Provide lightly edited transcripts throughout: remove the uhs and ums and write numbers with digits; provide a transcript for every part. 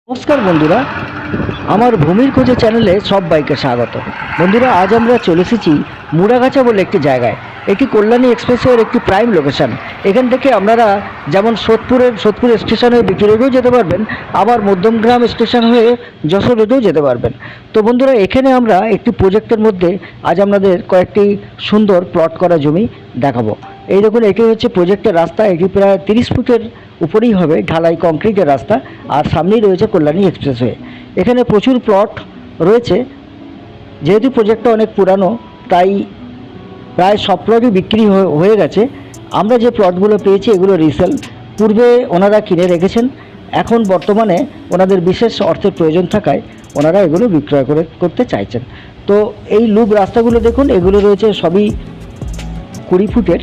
নমস্কার বন্ধুরা, আমার ভূমির খোঁজে চ্যানেলে সব বাইকে স্বাগত। বন্ধুরা, আজ আমরা চলে এসেছি মুড়াগাছা বলে একটি জায়গায়। এটি কল্যাণী এক্সপ্রেসওয়ের একটি প্রাইম লোকেশন। এখান থেকে আপনারা যেমন সোদপুর স্টেশন হয়ে বিকি রোডেও যেতে পারবেন, আবার মধ্যমগ্রাম স্টেশন হয়ে যশোর রোডেও যেতে পারবেন। তো বন্ধুরা, এখানে আমরা একটি প্রজেক্টের মধ্যে আজ আপনাদের কয়েকটি সুন্দর প্লট করা জমি দেখাবো। এই দেখুন, এটি হচ্ছে প্রজেক্টের রাস্তা। এটি প্রায় 30 ফুটের উপরেই হবে, ঢালাই কংক্রিটের রাস্তা, আর সামনেই রয়েছে কল্যাণী এক্সপ্রেসওয়ে। এখানে প্রচুর প্লট রয়েছে। যেহেতু প্রজেক্টটা অনেক পুরানো, তাই প্রায় সব প্লটই বিক্রি হয়ে গেছে। আমরা যে প্লটগুলো পেয়েছি এগুলো রিসেল। পূর্বে ওনারা কিনে রেখেছেন, এখন বর্তমানে ওনাদের বিশেষ অর্থের প্রয়োজন থাকায় ওনারা এগুলো বিক্রয় করতে চাইছেন। তো এই লুপ রাস্তাগুলো দেখুন, এগুলো রয়েছে সবই 20 ফুটের,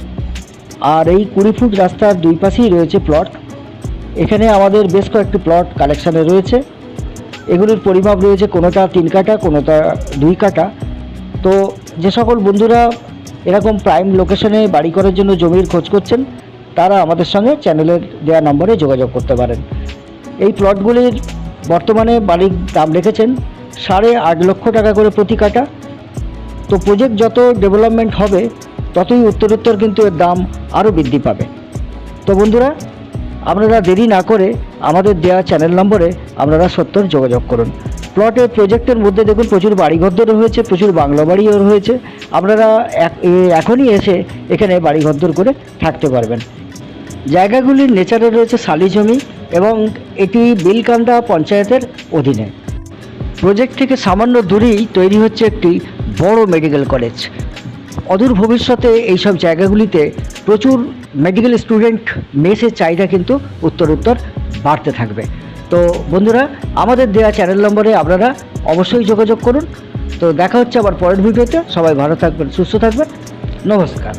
আর এই 20 ফুট রাস্তার দুই পাশেই রয়েছে প্লট। এখানে আমাদের বেশ কয়েকটি প্লট কালেকশানে রয়েছে। এগুলির পরিমাপ রয়েছে কোনোটা 3 কাঠা, কোনোটা 2 কাঠা। তো যে সকল বন্ধুরা এরকম প্রাইম লোকেশনে বাড়ি করার জন্য জমির খোঁজ করছেন, তারা আমাদের সঙ্গে চ্যানেলের দেওয়া নম্বরে যোগাযোগ করতে পারেন। এই প্লটগুলির বর্তমানে বাড়ির দাম রেখেছেন 8.5 লক্ষ টাকা করে প্রতি কাঠা। তো প্রজেক্ট যত ডেভেলপমেন্ট হবে ততই উত্তরোত্তর কিন্তু এর দাম আরও বৃদ্ধি পাবে। তো বন্ধুরা, আপনারা দেরি না করে আমাদের দেওয়া চ্যানেল নম্বরে আপনারা সত্তর যোগাযোগ করুন। প্লটের প্রজেক্টের মধ্যে দেখুন প্রচুর বাড়িঘরদরও রয়েছে, প্রচুর বাংলা বাড়িও রয়েছে। আপনারা এখনই এসে এখানে বাড়িঘরদর করে থাকতে পারবেন। জায়গাগুলির নেচারে রয়েছে শালি জমি এবং এটি বিলকান্দা পঞ্চায়েতের অধীনে। প্রজেক্ট থেকে সামান্য দূরেই তৈরি হচ্ছে একটি বড় মেডিকেল কলেজ। অদূর ভবিষ্যতে এইসব জায়গাগুলিতে প্রচুর মেডিকেল স্টুডেন্ট মেসের চাহিদা কিন্তু উত্তরোত্তর বাড়তে থাকবে। তো বন্ধুরা, আমাদের দেওয়া চ্যানেল নম্বরে আপনারা অবশ্যই যোগাযোগ করুন। তো দেখা হচ্ছে আবার পরের ভিডিওতে। সবাই ভালো থাকবেন, সুস্থ থাকবেন। নমস্কার।